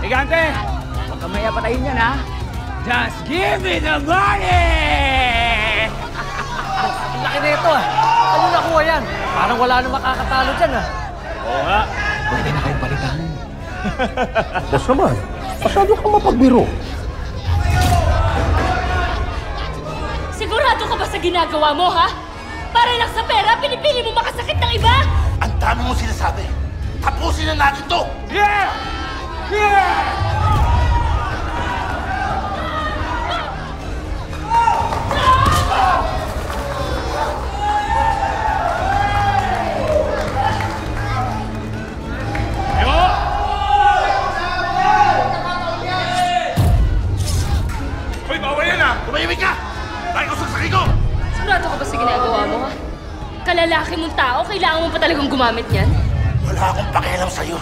Higante! Huwag kang maya patayin yan, ha? Just give me the money! Ang laki na ito, ah. Ano nakuha yan? Parang wala na makakatalo dyan, ah. Oo nga. Pwede na kayong balikan. Boss naman, masyado kang mapagbiro. Sigurado ka ba sa ginagawa mo, ha? Para lang sa pera, pinipili mo makasakit ng iba? Ang dami mong sinasabi. Tapusin na natin to! Yeah! Yeah! Hoy, bawal yan ah! Tumahimik ka! Dahil ko saksaki ko! Sigurado ka ba sa ginagawa mo, ha? Kalalaki mong tao, kailangan mo pa talagang gumamit niyan? Wala akong pakialam sa'yo.